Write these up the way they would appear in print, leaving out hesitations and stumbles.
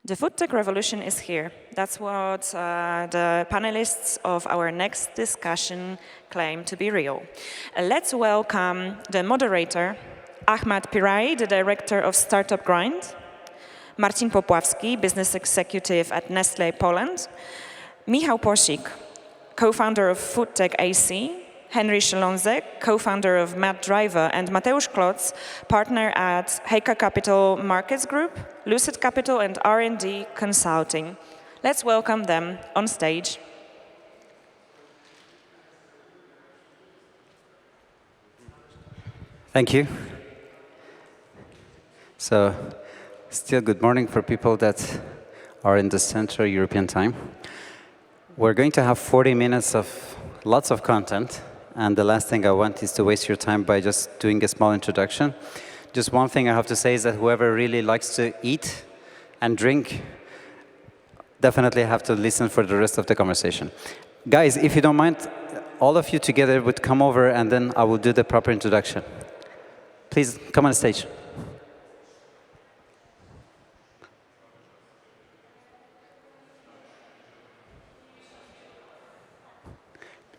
The food tech revolution is here. That's what the panelists of our next discussion claim to be real. Let's welcome the moderator, Piraiee, the director of Startup Grind, Marcin Poplawski, business executive at Nestlé Poland, Michał Piosik, co-founder of Foodtech.ac, Henry Shelonzek, co-founder of MadDriver, and Mateusz Klotz, partner at Heika Capital Markets Group, Lucid Capital, and R&D Consulting. Let's welcome them on stage. Thank you. So, still good morning for people that are in the Central European time. We're going to have 40 minutes of lots of content. And the last thing I want is to waste your time by just doing a small introduction. Just one thing I have to say is that whoever really likes to eat and drink definitely have to listen for the rest of the conversation. Guys, if you don't mind, all of you together would come over and then I will do the proper introduction. Please come on stage.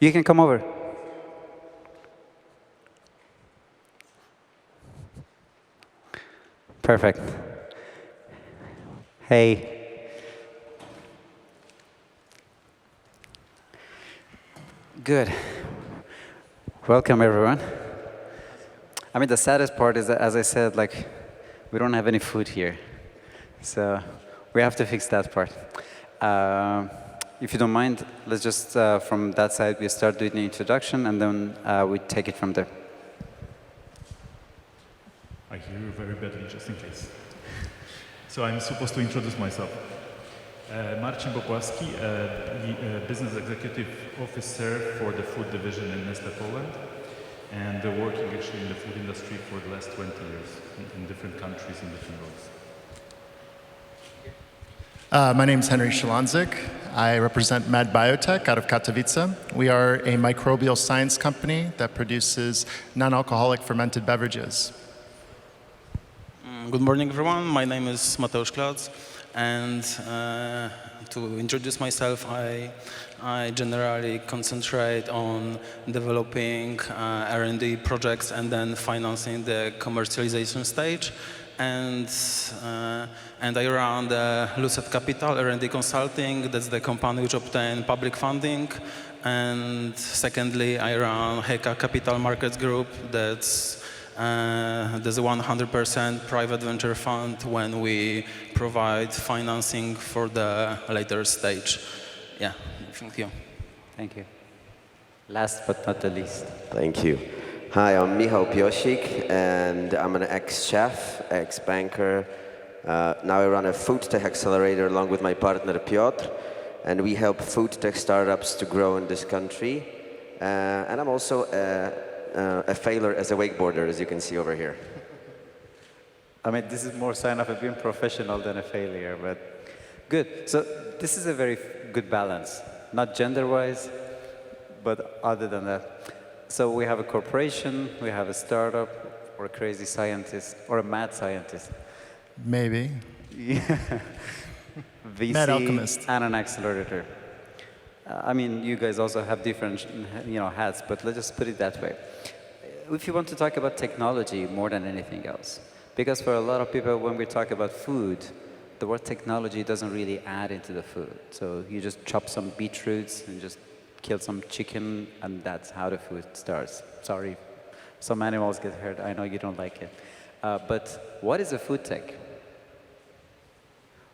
You can come over. Perfect. Hey. Good. Welcome, everyone. I mean, the saddest part is that, as I said, like, we don't have any food here. So we have to fix that part. If you don't mind, let's just, from that side, we start doing the introduction, and then we take it from there. I hear you very badly, just in case. So I'm supposed to introduce myself. Marcin Poplawski, business executive officer for the food division in Nestlé Poland, and working actually in the food industry for the last 20 years in different countries in different roles. My name is Henry Shelonzek. I represent MadBiotech out of Katowice. We are a microbial science company that produces non-alcoholic fermented beverages. Good morning, everyone. My name is Mateusz Klotz, and to introduce myself, I generally concentrate on developing R&D projects and then financing the commercialization stage. And I run the Lucid Capital R&D Consulting. That's the company which obtained public funding. And secondly, I run Heika Capital Markets Group. There's a 100% private venture fund when we provide financing for the later stage. Yeah, thank you. Thank you. Last but not the least. Thank you. Hi, I'm Michał Piosik, and I'm an ex-chef, ex-banker. Now I run a food tech accelerator along with my partner Piotr, and we help food tech startups to grow in this country. And I'm also a failure as a wakeboarder, as you can see over here. I mean, this is more sign of being professional than a failure, but good. So this is a very good balance, not gender-wise, but other than that. So we have a corporation, we have a startup, or a crazy scientist, or a mad scientist. Maybe. Yeah. VC Mad alchemist. And an accelerator. I mean, you guys also have different, hats, but let's just put it that way. If you want to talk about technology more than anything else, because for a lot of people, when we talk about food, the word technology doesn't really add into the food. So you just chop some beetroots and just kill some chicken, and that's how the food starts. Sorry, some animals get hurt. I know you don't like it. But what is a food tech?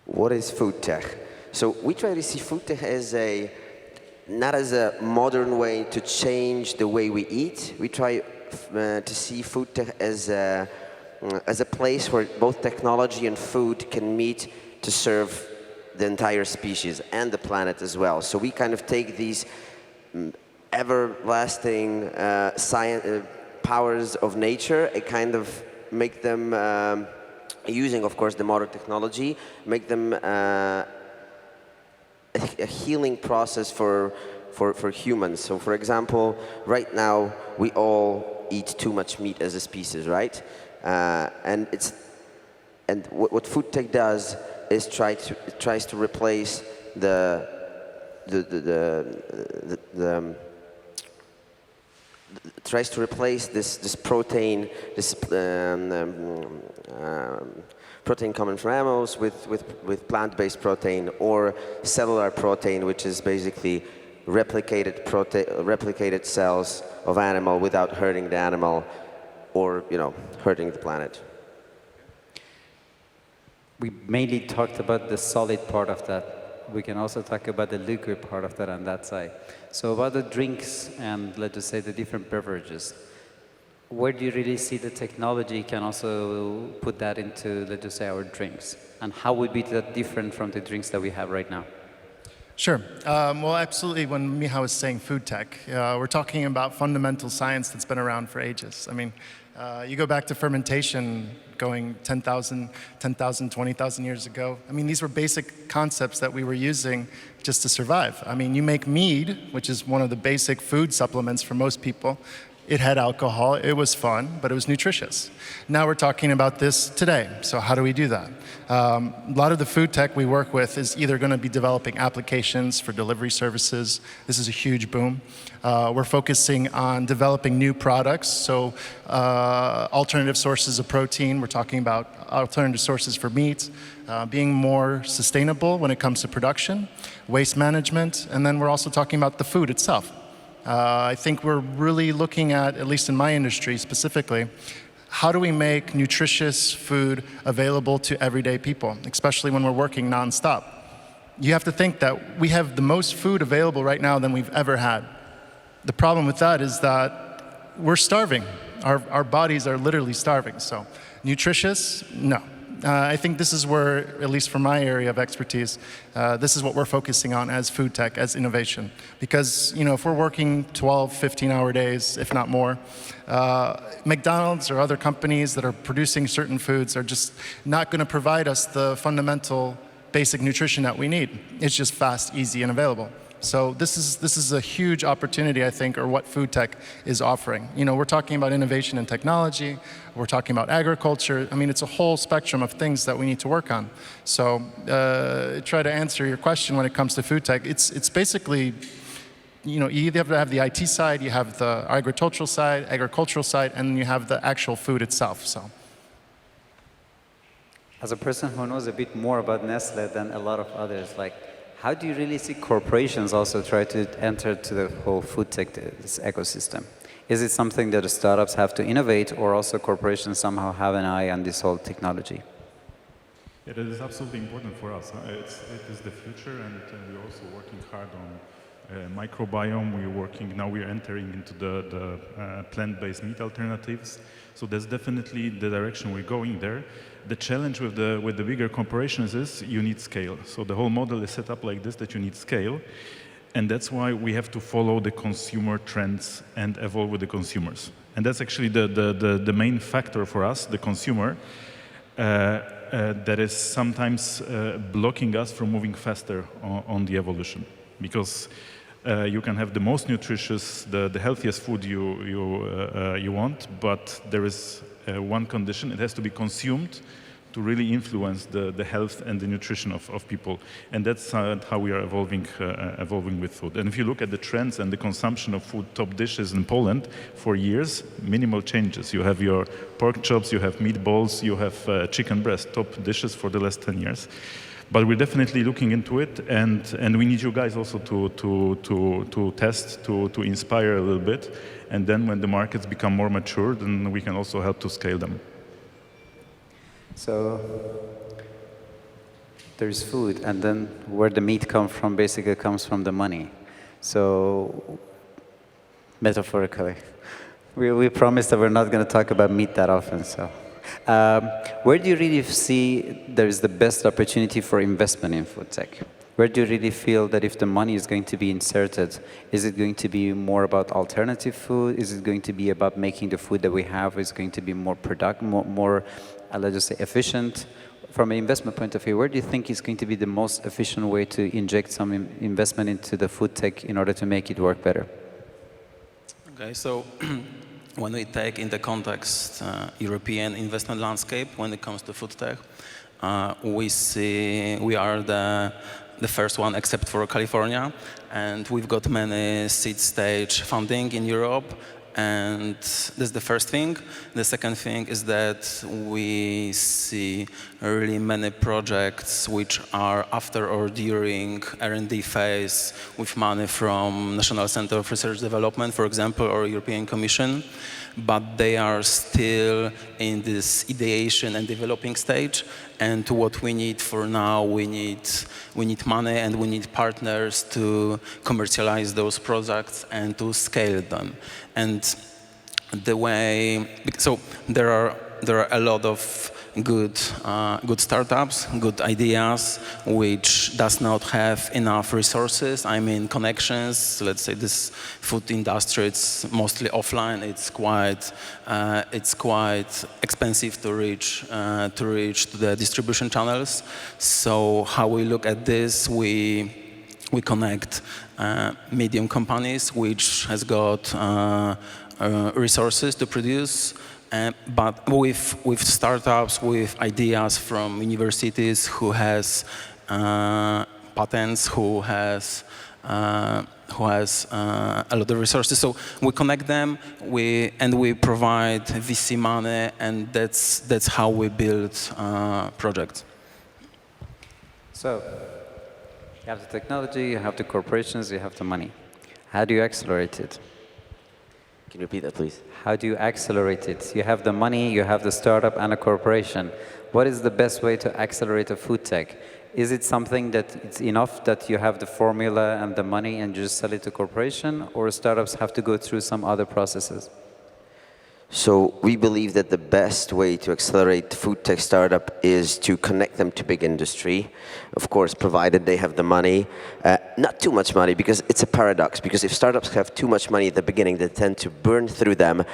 What is food tech? So we try to see food tech as not as a modern way to change the way we eat. We try to see food tech as a place where both technology and food can meet to serve the entire species and the planet as well. So we kind of take these everlasting powers of nature and kind of make them, using of course the modern technology, make them a healing process for humans. So for example, right now we all eat too much meat as a species, right? And what food tech does is tries to replace tries to replace this protein, protein coming from animals with plant-based protein or cellular protein, which is basically replicated cells of animal without hurting the animal or hurting the planet. We mainly talked about the solid part of that. We can also talk about the liquid part of that on that side. So about the drinks and let's just say the different beverages, where do you really see the technology can also put that into, let's just say, our drinks? And how would be that different from the drinks that we have right now? Sure. Well, absolutely. When Michał was saying food tech, we're talking about fundamental science that's been around for ages. I mean, you go back to fermentation going 10,000, 20,000 years ago. I mean, these were basic concepts that we were using just to survive. I mean, you make mead, which is one of the basic food supplements for most people. It had alcohol, it was fun, but it was nutritious. Now we're talking about this today. So how do we do that? A lot of the food tech we work with is either going to be developing applications for delivery services. This is a huge boom. We're focusing on developing new products. So alternative sources of protein. We're talking about alternative sources for meat, being more sustainable when it comes to production, waste management, and then we're also talking about the food itself. I think we're really looking at least in my industry specifically, how do we make nutritious food available to everyday people, especially when we're working nonstop? You have to think that we have the most food available right now than we've ever had. The problem with that is that we're starving. Our bodies are literally starving. So nutritious, no. I think this is where, at least for my area of expertise, this is what we're focusing on as food tech, as innovation. Because, if we're working 12, 15-hour days, if not more, McDonald's or other companies that are producing certain foods are just not going to provide us the fundamental basic nutrition that we need. It's just fast, easy, and available. So this is a huge opportunity, I think, or what food tech is offering. We're talking about innovation and technology. We're talking about agriculture. I mean, it's a whole spectrum of things that we need to work on. So try to answer your question when it comes to food tech. It's basically, you either have to have the IT side, you have the agricultural side, and you have the actual food itself. So. As a person who knows a bit more about Nestlé than a lot of others, how do you really see corporations also try to enter to the whole food tech this ecosystem? Is it something that the startups have to innovate, or also corporations somehow have an eye on this whole technology? Yeah, that is absolutely important for us. It is the future, and we're also working hard on microbiome. We're entering into the plant-based meat alternatives. So that's definitely the direction we're going there. The challenge with the bigger corporations is you need scale. So the whole model is set up like this, that you need scale. And that's why we have to follow the consumer trends and evolve with the consumers. And that's actually the main factor for us, the consumer, that is sometimes blocking us from moving faster on the evolution. Because you can have the most nutritious, the healthiest food you want, but there is one condition: it has to be consumed to really influence the health and the nutrition of people. And that's how we are evolving with food. And if you look at the trends and the consumption of food, top dishes in Poland, for years, minimal changes. You have your pork chops, you have meatballs, you have chicken breast, top dishes for the last 10 years. But we're definitely looking into it, and we need you guys also to test, to inspire a little bit. And then when the markets become more mature, then we can also help to scale them. So there's food, and then where the meat comes from basically comes from the money. So metaphorically, we promised that we're not going to talk about meat that often. So where do you really see there's the best opportunity for investment in food tech? Where do you really feel that if the money is going to be inserted, is it going to be more about alternative food? Is it going to be about making the food that we have is going to be more let's just say, efficient? From an investment point of view, where do you think is going to be the most efficient way to inject some investment into the food tech in order to make it work better? Okay, so when we take into context European investment landscape when it comes to food tech, we are the first one except for California, and we've got many seed stage funding in Europe. And that's the first thing. The second thing is that we see really many projects which are after or during R&D phase with money from National Center of Research Development, for example, or European Commission, but they are still in this ideation and developing stage. And what we need for now, we need money and we need partners to commercialize those products and to scale them. And the way, so there are a lot of good startups, good ideas, which does not have enough resources. I mean, connections. Let's say this food industry, it's mostly offline. It's quite expensive to reach to the distribution channels. So how we look at this, we connect medium companies which has got resources to produce. But with startups, with ideas from universities who has patents, who has a lot of resources. So we connect them, we provide VC money, and that's how we build projects. So you have the technology, you have the corporations, you have the money. How do you accelerate it? Can you repeat that, please? How do you accelerate it? You have the money, you have the startup and a corporation. What is the best way to accelerate a food tech? Is it something that it's enough that you have the formula and the money and just sell it to corporation, or startups have to go through some other processes? So we believe that the best way to accelerate food tech startup is to connect them to big industry, of course, provided they have the money. Not too much money, because it's a paradox, because if startups have too much money at the beginning, they tend to burn through them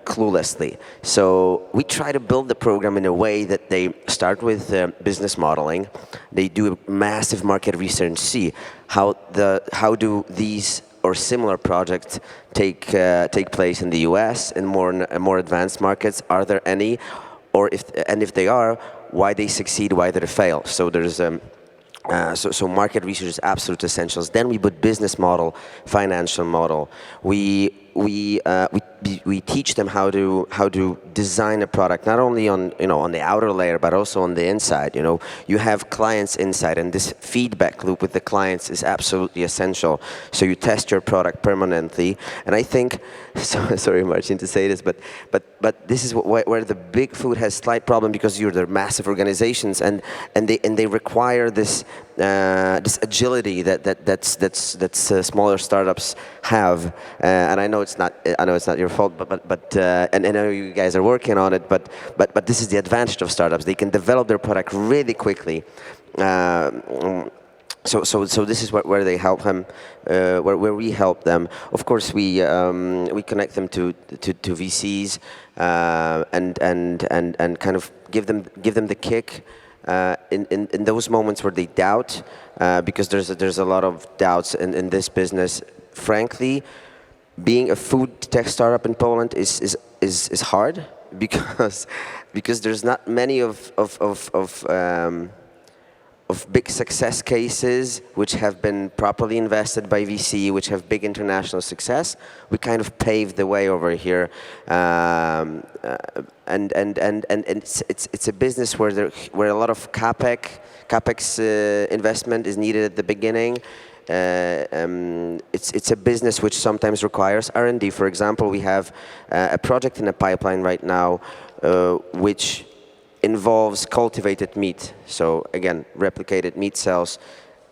cluelessly. So we try to build the program in a way that they start with business modeling. They do a massive market research, see how do these or similar projects take place in the U.S. and more advanced markets. Are there any, or if they are, why they succeed, why they fail? So there's so market research is absolute essentials. Then we put business model, financial model. We teach them how to design a product, not only on the outer layer, but also on the inside. You have clients inside, and this feedback loop with the clients is absolutely essential. So you test your product permanently, and I think, sorry, Marcin, to say this, but this is where the big food has slight problem, because they're massive organizations, and they require this agility that smaller startups have. And I know it's not your fault, but and I know you guys are working on it, but this is the advantage of startups. They can develop their product really quickly. So this is where they help them, where we help them. Of course, we connect them to VCs and kind of give them the kick in those moments where they doubt, because there's a lot of doubts in this business. Frankly, being a food tech startup in Poland is hard, because there's not many of big success cases which have been properly invested by VC, which have big international success. We kind of paved the way over here, and it's a business where a lot of capex investment is needed at the beginning. It's a business which sometimes requires R&D. For example, we have a project in the pipeline right now, which involves cultivated meat. So again, replicated meat cells,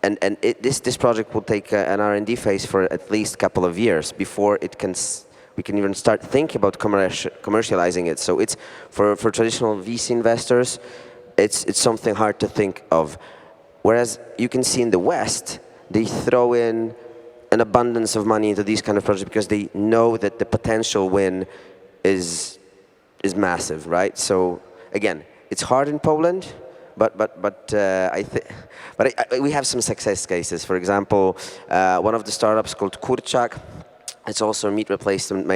and this project will take an R&D phase for at least a couple of years before we can even start thinking about commercializing it. So it's for traditional VC investors, it's something hard to think of. Whereas you can see in the West, they throw in an abundance of money into these kind of projects because they know that the potential win is massive, right? So again, it's hard in Poland, but we have some success cases. For example, one of the startups called Kurczak, It's also a meat replacement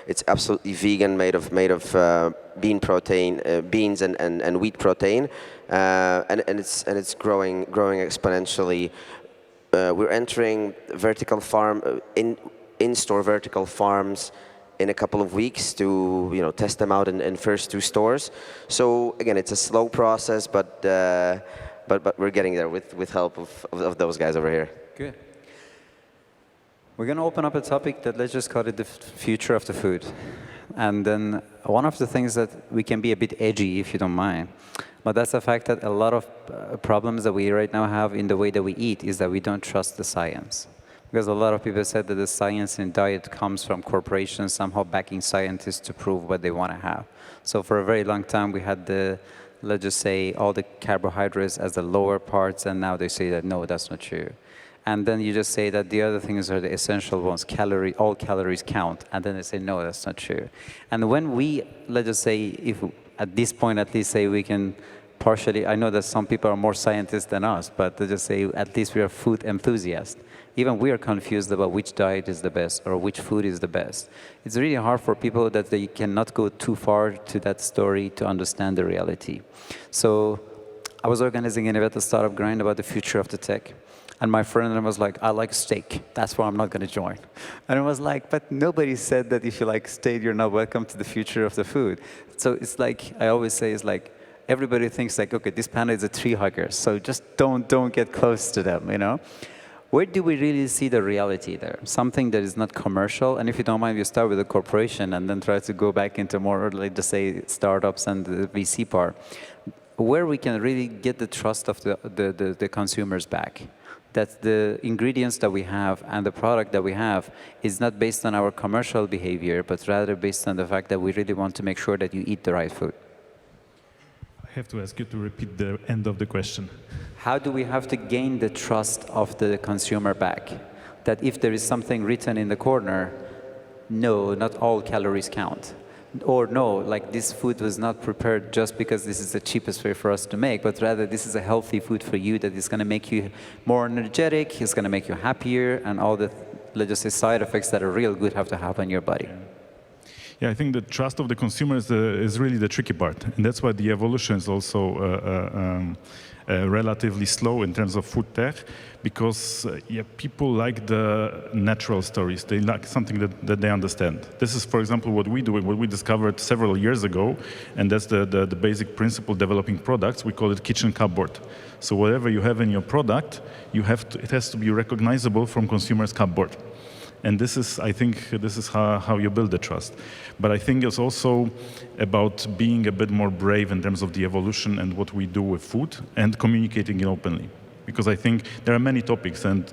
it's absolutely vegan, made of bean protein, beans and wheat protein, and it's growing exponentially. We're entering vertical in-store vertical farms in a couple of weeks to test them out in first 2 stores. So again, it's a slow process, but we're getting there with help of those guys over here. Good. We're going to open up a topic that, let's just call it the future of the food. And then one of the things that we can be a bit edgy, if you don't mind, but that's the fact that a lot of problems that we right now have in the way that we eat is that we don't trust the science. Because a lot of people said that the science in diet comes from corporations somehow backing scientists to prove what they want to have. So for a very long time, we had let's just say, all the carbohydrates as the lower parts, and now they say that, no, that's not true. And then you just say that the other things are the essential ones, all calories count, and then they say, no, that's not true. And when we, let's just say, if at this point at least say we can partially, I know that some people are more scientists than us, but let's just say at least we are food enthusiasts. Even we are confused about which diet is the best or which food is the best. It's really hard for people that they cannot go too far to that story to understand the reality. So I was organizing an event at Startup Grind about the future of the tech. And my friend was like, I like steak. That's why I'm not going to join. And I was like, but nobody said that if you like steak, you're not welcome to the future of the food. So it's like, I always say, it's like, everybody thinks like, okay, this panda is a tree hugger, so just don't get close to them, Where do we really see the reality there? Something that is not commercial, and if you don't mind, you start with a corporation and then try to go back into more, like, just say, startups and the VC part, where we can really get the trust of the consumers back. That the ingredients that we have and the product that we have is not based on our commercial behavior, but rather based on the fact that we really want to make sure that you eat the right food. I have to ask you to repeat the end of the question. How do we have to gain the trust of the consumer back? That if there is something written in the corner, no, not all calories count. Or no, like this food was not prepared just because this is the cheapest way for us to make, but rather this is a healthy food for you that is going to make you more energetic, it's going to make you happier, and all the, let's just say, side effects that are real good have to have on your body. Yeah, I think the trust of the consumer is really the tricky part, and that's why the evolution is also relatively slow in terms of food tech, because people like the natural stories. They like something that they understand. This is, for example, what we do, what we discovered several years ago, and that's the basic principle developing products. We call it kitchen cupboard. So whatever you have in your product, it has to be recognizable from consumers' cupboard. And this is, I think, this is how you build the trust. But I think it's also about being a bit more brave in terms of the evolution and what we do with food and communicating it openly. Because I think there are many topics, and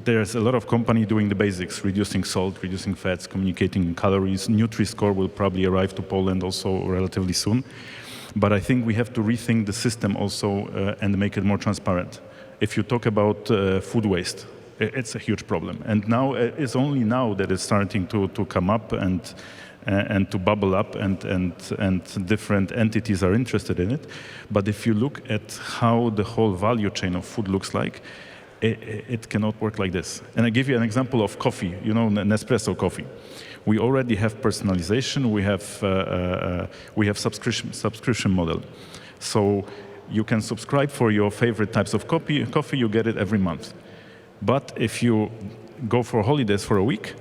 there's a lot of company doing the basics, reducing salt, reducing fats, communicating calories. Nutri-Score will probably arrive to Poland also relatively soon. But I think we have to rethink the system also and make it more transparent. If you talk about food waste, it's a huge problem, and now it's only now that it's starting to come up and to bubble up, and different entities are interested in it. But if you look at how the whole value chain of food looks like, it cannot work like this. And I give you an example of coffee. You know, Nespresso coffee. We already have personalization. We have subscription model. So you can subscribe for your favorite types of coffee. You get it every month. But if you go for holidays for a week,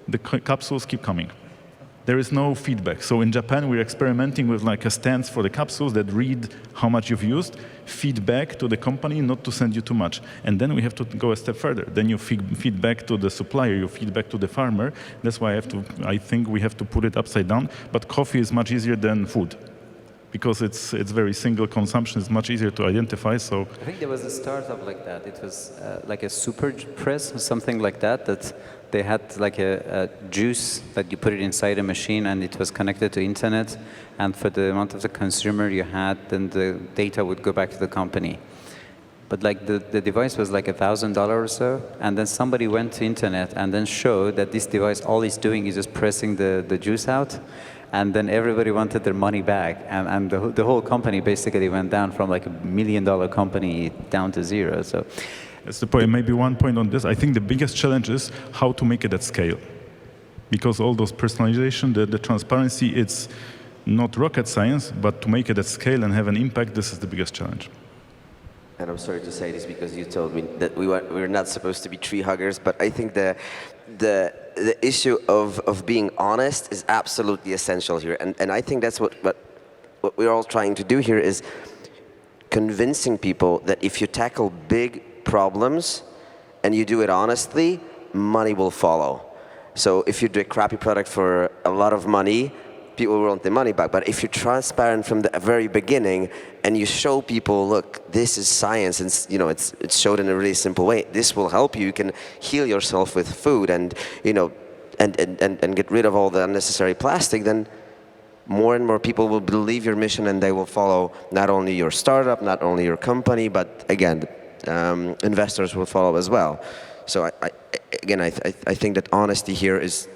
the capsules keep coming. There is no feedback. So in Japan, we're experimenting with like a stance for the capsules that read how much you've used, feedback to the company not to send you too much. And then we have to go a step further. Then you feed back to the supplier, you feed back to the farmer. That's why I think we have to put it upside down. But coffee is much easier than food, because it's very single consumption. It's much easier to identify. So I think there was a startup like that. It was like a super press or something like that. That they had like a juice that you put it inside a machine, and it was connected to internet. And for the amount of the consumer you had, then the data would go back to the company. But like the device was like $1,000 or so, and then somebody went to internet and then showed that this device, all it's doing is just pressing the juice out. And then everybody wanted their money back, and the whole company basically went down from like $1 million company down to zero. So that's the point. Maybe one point on this. I think the biggest challenge is how to make it at scale. because all those personalization, the transparency, it's not rocket science, but to make it at scale and have an impact, this is the biggest challenge. And I'm sorry to say this because you told me that we were not supposed to be tree huggers, but I think the issue of being honest is absolutely essential here. And I think that's what we're all trying to do here is convincing people that if you tackle big problems and you do it honestly, money will follow. So if you do a crappy product for a lot of money, people will want their money back. But if you're transparent from the very beginning and you show people, look, this is science, and it's showed in a really simple way. This will help you. You can heal yourself with food, and and get rid of all the unnecessary plastic. Then more and more people will believe your mission, and they will follow not only your startup, not only your company, but again, investors will follow as well. So I think that honesty here is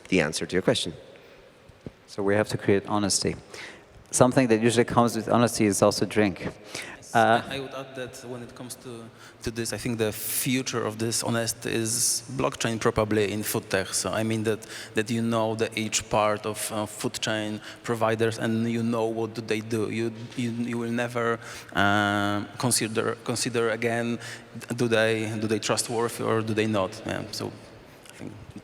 the answer to your question. So we have to create honesty. Something that usually comes with honesty is also drink. I would add that when it comes to this, I think the future of this honesty is blockchain probably in food tech. So I mean that you know that each part of food chain providers and you know what do they do. You will never consider again do they trustworthy or do they not. Yeah, so.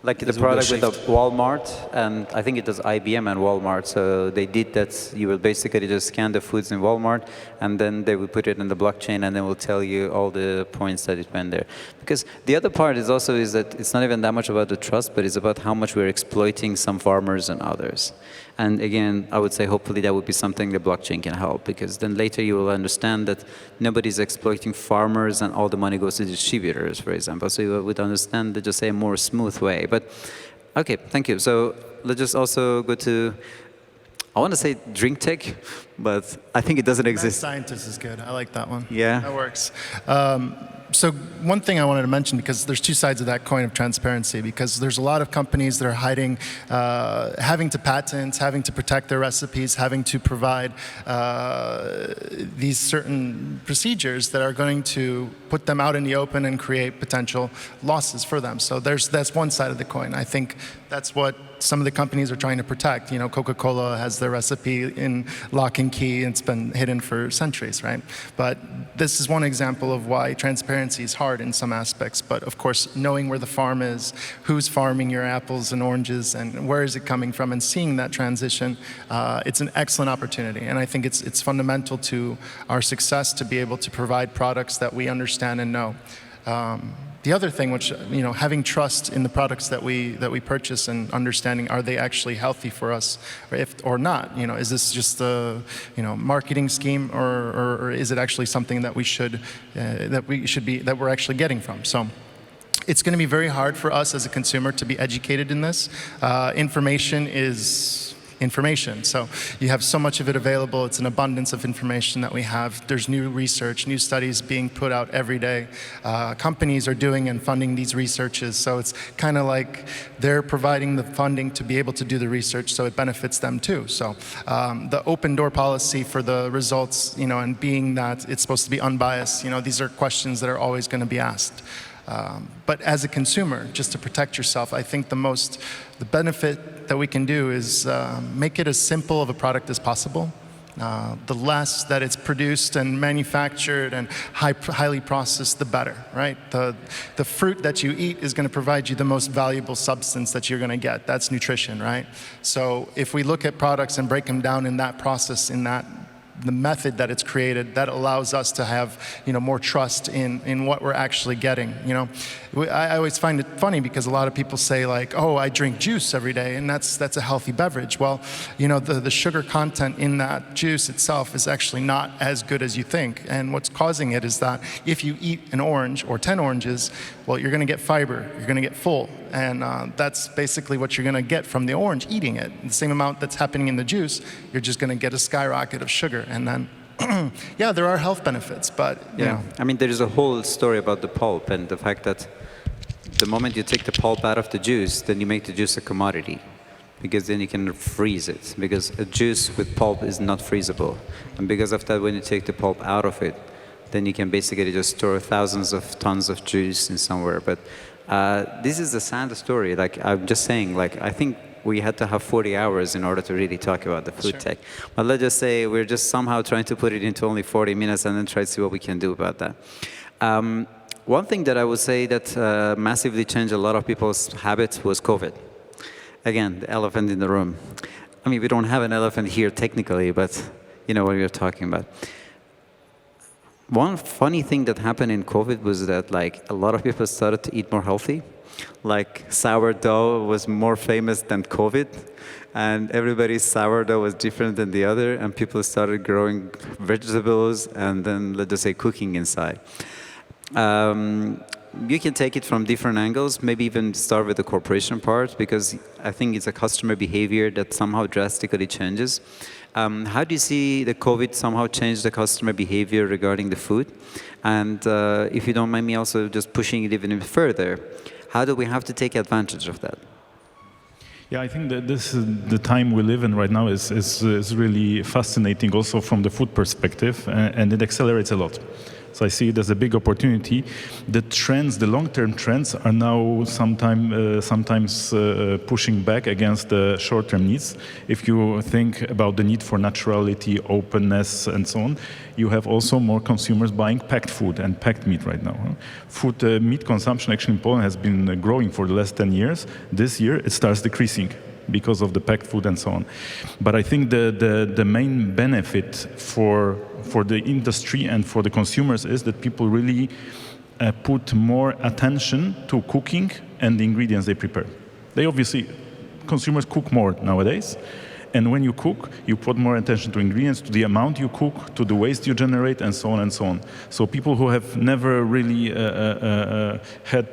Like the product with the Walmart, and I think it was IBM and Walmart. So they did that. You will basically just scan the foods in Walmart, and then they will put it in the blockchain, and then will tell you all the points that it went there. Because the other part is also is that it's not even that much about the trust, but it's about how much we're exploiting some farmers and others. And again, I would say hopefully that would be something the blockchain can help, because then later you will understand that nobody's exploiting farmers and all the money goes to distributors, for example. So you would understand that just say a more smooth way. But okay, thank you. So let's just also go to, I want to say drink tech, but I think it doesn't exist. Scientist is good. I like that one. Yeah. That works. So one thing I wanted to mention, because there's two sides of that coin of transparency, because there's a lot of companies that are hiding, having to patent, having to protect their recipes, having to provide these certain procedures that are going to put them out in the open and create potential losses for them. So that's one side of the coin. I think that's what some of the companies are trying to protect. You know, Coca-Cola has their recipe in lock and key, and it's been hidden for centuries, right? But this is one example of why transparency is hard in some aspects. But of course, knowing where the farm is, who's farming your apples and oranges, and where is it coming from, and seeing that transition, it's an excellent opportunity. And I think it's fundamental to our success to be able to provide products that we understand and know. The other thing, which, you know, having trust in the products that we purchase and understanding, are they actually healthy for us, or not? You know, is this just a marketing scheme, or is it actually something that we're actually getting from? So it's going to be very hard for us as a consumer to be educated in this. Information is information. So you have so much of it available. It's an abundance of information that we have. There's new research, new studies being put out every day. Companies are doing and funding these researches. So it's kind of like they're providing the funding to be able to do the research, so it benefits them too. So the open door policy for the results, you know, and being that it's supposed to be unbiased, you know, these are questions that are always going to be asked. But as a consumer, just to protect yourself, I think the benefit that we can do is make it as simple of a product as possible. The less that it's produced and manufactured and highly processed, the better, right? The fruit that you eat is going to provide you the most valuable substance that you're going to get. That's nutrition, right? So if we look at products and break them down in that process, in the method that it's created, that allows us to have, you know, more trust in what we're actually getting. You know, I always find it funny because a lot of people say like, oh, I drink juice every day, and that's a healthy beverage. Well, you know, the sugar content in that juice itself is actually not as good as you think. And what's causing it is that if you eat an orange or 10 oranges, well, you're going to get fiber, you're going to get full. And that's basically what you're going to get from the orange eating it. The same amount that's happening in the juice, you're just going to get a skyrocket of sugar. And then, yeah, there are health benefits, but, you know. I mean, there is a whole story about the pulp and the fact that the moment you take the pulp out of the juice, then you make the juice a commodity, because then you can freeze it, because a juice with pulp is not freezable. And because of that, when you take the pulp out of it, then you can basically just store thousands of tons of juice in somewhere. But This is a sad story. Like I'm just saying, like I think we had to have 40 hours in order to really talk about the food tech. But let's just say we're just somehow trying to put it into only 40 minutes and then try to see what we can do about that. One thing that I would say that massively changed a lot of people's habits was COVID. Again, the elephant in the room. I mean, we don't have an elephant here technically, but you know what we're talking about. One funny thing that happened in COVID was that like a lot of people started to eat more healthy. Like sourdough was more famous than COVID, and everybody's sourdough was different than the other, and people started growing vegetables and then, let's just say, cooking inside. You can take it from different angles, maybe even start with the corporation part, because I think it's a customer behavior that somehow drastically changes. How do you see the COVID somehow change the customer behavior regarding the food? And if you don't mind me also just pushing it even further, how do we have to take advantage of that? Yeah, I think that this the time we live in right now is really fascinating also from the food perspective, and it accelerates a lot. So I see it as a big opportunity. The trends, the long-term trends, are now sometimes pushing back against the short-term needs. If you think about the need for naturality, openness, and so on, you have also more consumers buying packed food and packed meat right now. Meat consumption actually in Poland has been growing for the last 10 years. This year it starts decreasing because of the packed food and so on. But I think the main benefit for the industry and for the consumers is that people really put more attention to cooking and the ingredients they prepare. Consumers cook more nowadays. And when you cook, you put more attention to ingredients, to the amount you cook, to the waste you generate, and so on and so on. So people who have never really had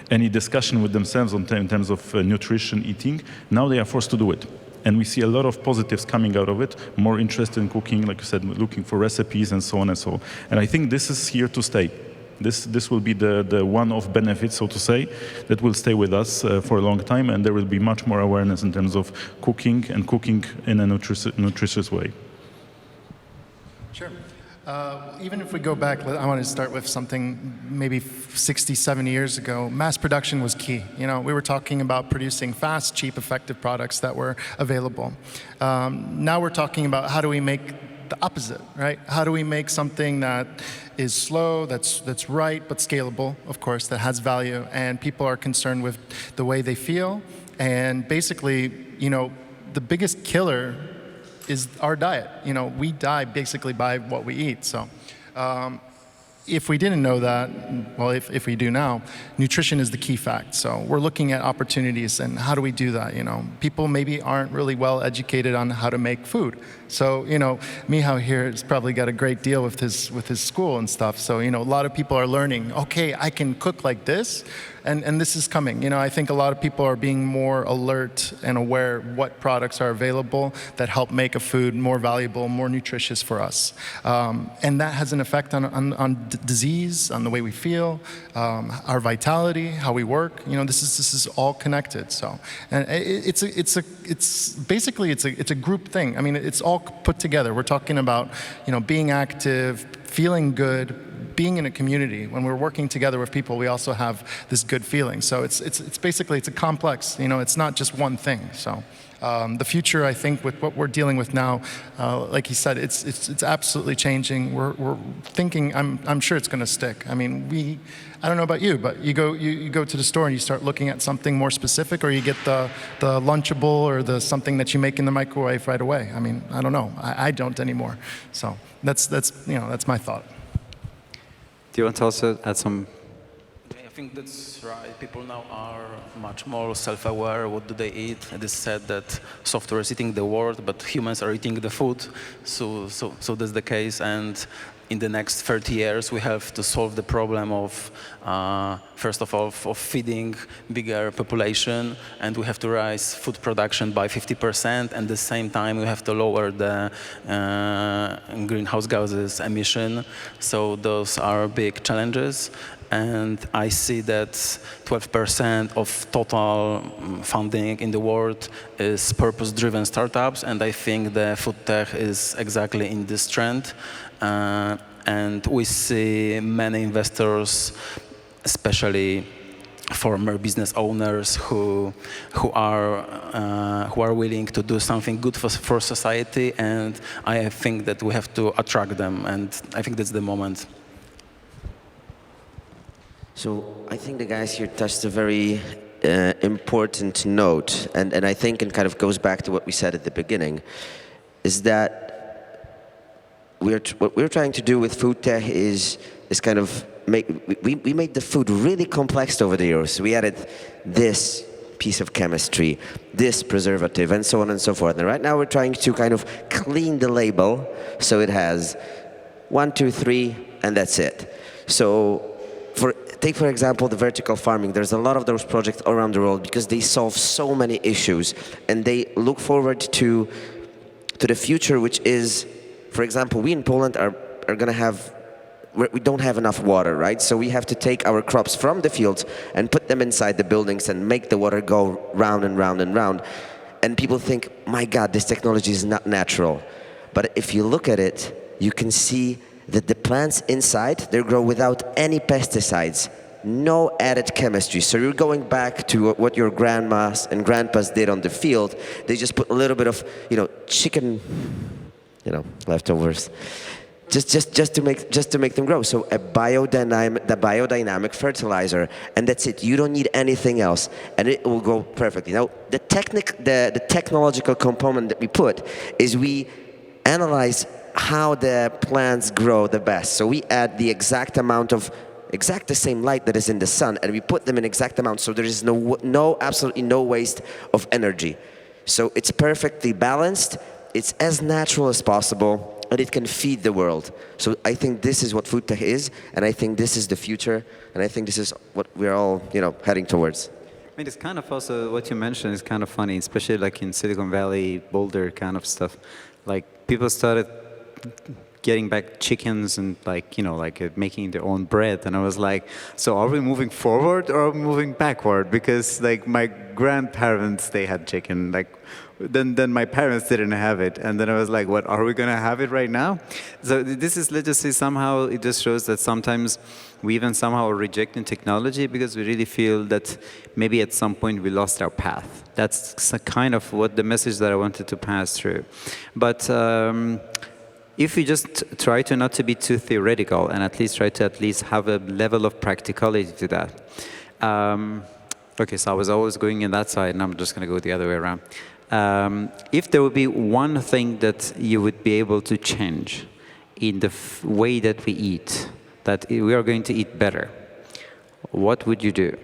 any discussion with themselves in terms of nutrition, eating, now they are forced to do it. And we see a lot of positives coming out of it, more interest in cooking, like you said, looking for recipes and so on and so on. And I think this is here to stay. This will be the one-off benefit, so to say, that will stay with us for a long time, and there will be much more awareness in terms of cooking and cooking in a nutritious way. Sure. Even if we go back, I want to start with something maybe 60, 70 years ago. Mass production was key. You know, we were talking about producing fast, cheap, effective products that were available. Now we're talking about how do we make the opposite, right? How do we make something that is slow, that's right, but scalable, of course, that has value, and people are concerned with the way they feel. And basically, you know, the biggest killer is our diet. You know, we die basically by what we eat. So if we didn't know that, well, if we do now, nutrition is the key fact. So we're looking at opportunities and how do we do that, you know? People maybe aren't really well educated on how to make food. So, you know, Michał here has probably got a great deal with his school and stuff. So, you know, a lot of people are learning, okay, I can cook like this, and this is coming. You know, I think a lot of people are being more alert and aware what products are available that help make a food more valuable, more nutritious for us. And that has an effect on disease, on the way we feel, our vitality, how we work. You know, this is all connected. So, and it's basically a group thing. I mean, it's all put together. We're talking about, you know, being active, feeling good, being in a community. When we're working together with people, we also have this good feeling. So it's basically a complex. You know, it's not just one thing. So the future, I think, with what we're dealing with now, like he said, it's absolutely changing. We're thinking. I'm sure it's going to stick. I mean, I don't know about you, but you go to the store and you start looking at something more specific, or you get the Lunchable or the something that you make in the microwave right away. I mean, I don't know. I don't anymore. So that's my thought. Do you want to also add some? I think that's right. People now are much more self-aware. What do they eat? It is said that software is eating the world, but humans are eating the food. So that's the case. And in the next 30 years, we have to solve the problem of, first of all, of feeding bigger population, and we have to rise food production by 50%. And at the same time, we have to lower the greenhouse gases emission. So those are big challenges. And I see that 12% of total funding in the world is purpose-driven startups, and I think the food tech is exactly in this trend. And we see many investors especially former business owners who are willing to do something good for society, and I think that we have to attract them, and I think that's the moment. So I think the guys here touched a very important note, and I think it kind of goes back to what we said at the beginning, is that what we're trying to do with Foodtech is kind of we made the food really complex over the years. We added this piece of chemistry, this preservative, and so on and so forth. And right now we're trying to kind of clean the label so it has 1, 2, 3, and that's it. So take for example the vertical farming. There's a lot of those projects around the world because they solve so many issues, and they look forward to the future, which is, for example, we in Poland are going to have, we don't have enough water, right? So we have to take our crops from the fields and put them inside the buildings and make the water go round and round and round. And people think, my God, this technology is not natural. But if you look at it, you can see that the plants inside, they grow without any pesticides, no added chemistry. So you're going back to what your grandmas and grandpas did on the field. They just put a little bit of, chicken, leftovers, just to make them grow. So the biodynamic fertilizer, and that's it. You don't need anything else, and it will go perfectly. Now, the technological component that we put is we analyze how the plants grow the best. So we add the exact the same light that is in the sun, and we put them in exact amount, so there is absolutely no waste of energy. So it's perfectly balanced, it's as natural as possible, and it can feed the world. So I think this is what Foodtech is, and I think this is the future, and I think this is what we're all, heading towards. I mean, it's kind of also, what you mentioned is kind of funny, especially like in Silicon Valley, Boulder kind of stuff. Like, people started getting back chickens and making their own bread, and I was like, so are we moving forward or are we moving backward? Because like my grandparents, they had chicken, then my parents didn't have it, and then I was like, what, are we gonna have it right now? So this is, let's just say, somehow it just shows that sometimes we even somehow are rejecting technology because we really feel that maybe at some point we lost our path. That's kind of what the message that I wanted to pass through. But if we just try to not to be too theoretical and at least try to have a level of practicality to that. Okay, so I was always going in that side, and I'm just going to go the other way around. If there would be one thing that you would be able to change in the way that we eat, that we are going to eat better, what would you do?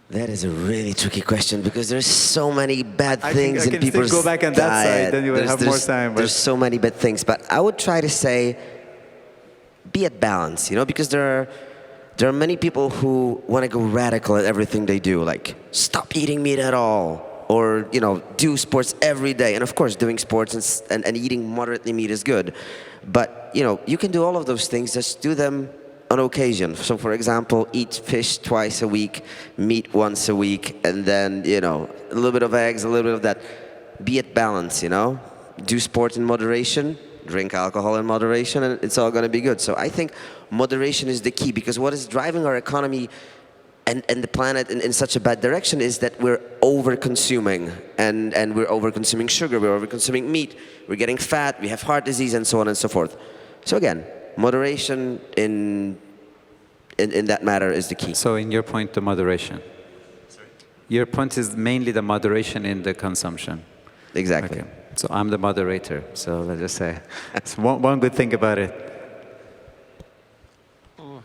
That is a really tricky question because there's so many bad things in people's go back on that diet. side, then you will have more time. There's so many bad things, but I would try to say, be at balance, because there are many people who want to go radical at everything they do, like stop eating meat at all, or do sports every day. And of course, doing sports and eating moderately meat is good, but you can do all of those things. Just do them on occasion. So for example, eat fish twice a week, meat once a week, and then a little bit of eggs, a little bit of that. Be at balance, do sport in moderation, drink alcohol in moderation, and it's all going to be good. So I think moderation is the key, because what is driving our economy and the planet in such a bad direction is that we're over-consuming, and we're over-consuming sugar, we're over-consuming meat, we're getting fat, we have heart disease, and so on and so forth. So again, moderation in that matter is the key. So in your point, the moderation. Sorry? Your point is mainly the moderation in the consumption. Exactly. Okay. So I'm the moderator, so let's just say. That's one good thing about it.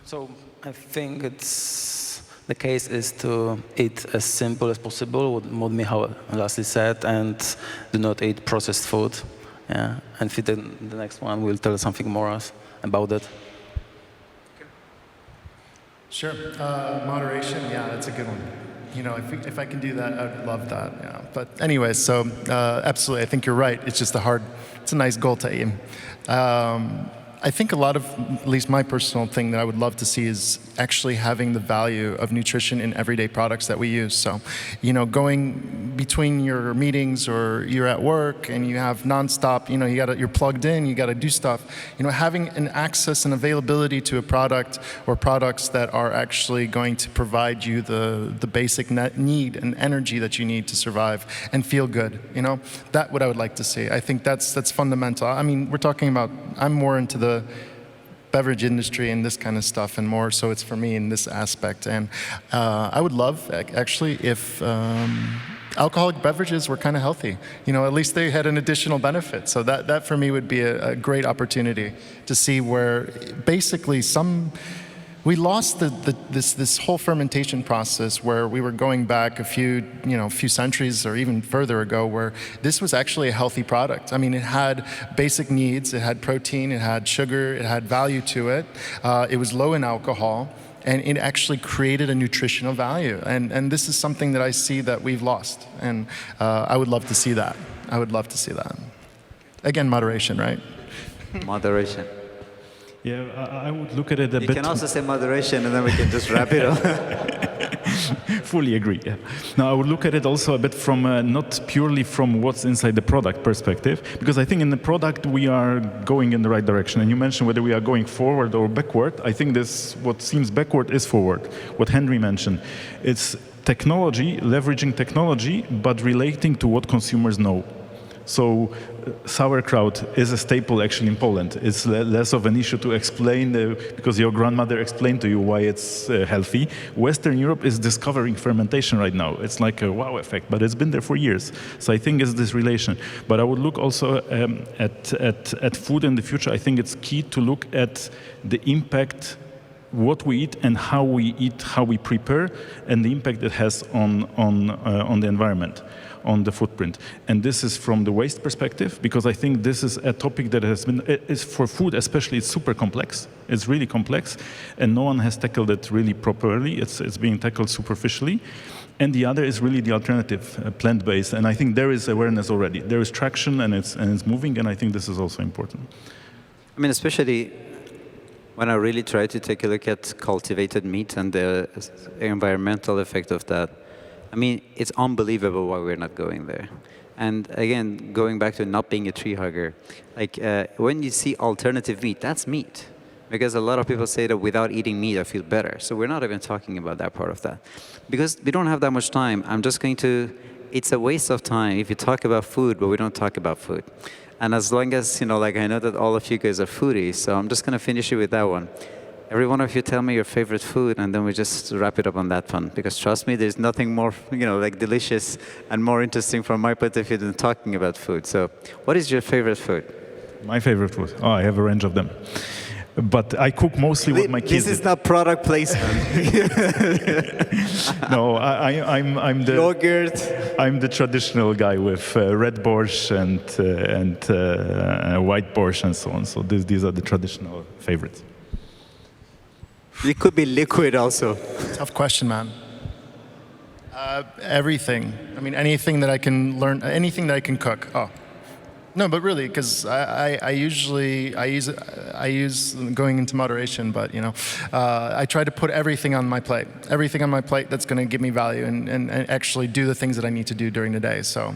So I think the case is to eat as simple as possible, what Michał lastly said, and do not eat processed food. Yeah, and the next one will tell something more about that. Sure. Moderation, yeah, that's a good one. If I can do that, I would love that. Yeah. But anyways, so absolutely, I think you're right. It's just it's a nice goal to aim. I think a lot of, at least my personal thing that I would love to see is actually having the value of nutrition in everyday products that we use. So, between your meetings or you're at work and you have nonstop, you're plugged in, you got to do stuff. Having an access and availability to a product or products that are actually going to provide you the basic need and energy that you need to survive and feel good. That's what I would like to see. I think that's fundamental. I mean, we're talking about, I'm more into the beverage industry and this kind of stuff, and more so it's for me in this aspect. And I would love, actually, if alcoholic beverages were kind of healthy. At least they had an additional benefit. So that for me would be a great opportunity to see where basically we lost this whole fermentation process where we were going back a few centuries or even further ago, where this was actually a healthy product. I mean, it had basic needs, it had protein, it had sugar, it had value to it. It was low in alcohol, and it actually created a nutritional value. And this is something that I see that we've lost. And I would love to see that. I would love to see that. Again, moderation, right? Moderation. Yeah, I would look at it a bit. You can also say moderation, and then we can just wrap it up. Fully agree. Yeah. Now I would look at it also a bit from not purely from what's inside the product perspective, because I think in the product we are going in the right direction. And you mentioned whether we are going forward or backward. I think what seems backward is forward. What Henry mentioned, it's technology, leveraging technology, but relating to what consumers know. So sauerkraut is a staple actually in Poland. It's less of an issue to explain because your grandmother explained to you why it's healthy. Western Europe is discovering fermentation right now. It's like a wow effect, but it's been there for years. So I think it's this relation. But I would look also at food in the future. I think it's key to look at the impact what we eat and how we eat, how we prepare, and the impact it has on the environment, on the footprint. And this is from the waste perspective, because I think this is a topic that has been, is for food especially, it's super complex. It's really complex, and no one has tackled it really properly. It's being tackled superficially. And the other is really the alternative, plant-based. And I think there is awareness already. There is traction, and it's moving, and I think this is also important. I mean, especially when I really try to take a look at cultivated meat and the environmental effect of that, I mean, it's unbelievable why we're not going there. And again, going back to not being a tree hugger, like when you see alternative meat, that's meat. Because a lot of people say that without eating meat, I feel better. So we're not even talking about that part of that. Because we don't have that much time, I'm just going to, it's a waste of time if you talk about food, but we don't talk about food. And as long as, like I know that all of you guys are foodies, so I'm just going to finish it with that one. Every one of you tell me your favorite food, and then we just wrap it up on that one. Because trust me, there's nothing more, like delicious and more interesting from my point of view than talking about food. So what is your favorite food? My favorite food? Oh, I have a range of them. But I cook mostly what my kids. This is not product placement. No, I'm the yogurt. I'm the traditional guy with red borscht and white borscht and so on. So these are the traditional favorites. It could be liquid also. Tough question, man. Everything. I mean, anything that I can learn, anything that I can cook. Oh. No, but really, because I use going into moderation, but I try to put everything on my plate. Everything on my plate that's going to give me value and actually do the things that I need to do during the day. So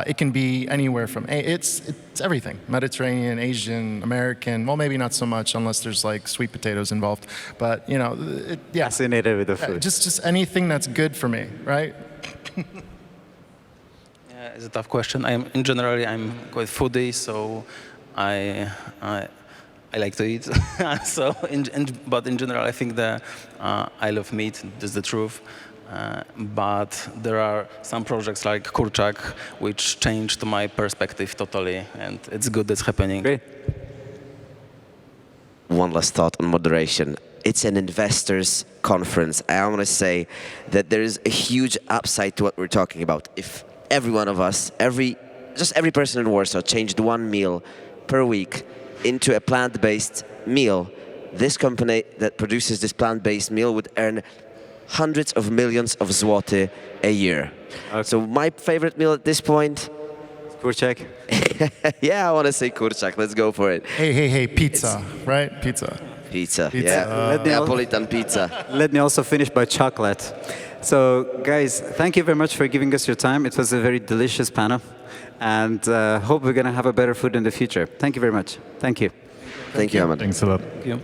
it can be anywhere from it's everything: Mediterranean, Asian, American. Well, maybe not so much unless there's like sweet potatoes involved. But yeah, fascinated with the food. Just anything that's good for me, right? It's a tough question. I'm quite foodie, so I like to eat. So, but in general, I think I love meat. That's the truth. But there are some projects like kurczak, which changed my perspective totally, and it's good that's happening. Great. One last thought on moderation. It's an investors' conference. I want to say that there is a huge upside to what we're talking about. If every one of us, every person in Warsaw changed one meal per week into a plant-based meal, this company that produces this plant-based meal would earn hundreds of millions of zloty a year. Okay. So my favorite meal at this point... Kurczak. Yeah, I want to say kurczak. Let's go for it. Hey, pizza, right? Pizza. Yeah. Neapolitan pizza. Let me also finish by chocolate. So, guys, thank you very much for giving us your time. It was a very delicious panel, and hope we're going to have a better food in the future. Thank you very much. Thank you. Thank you, Ahmad. Thanks a lot. Thank you.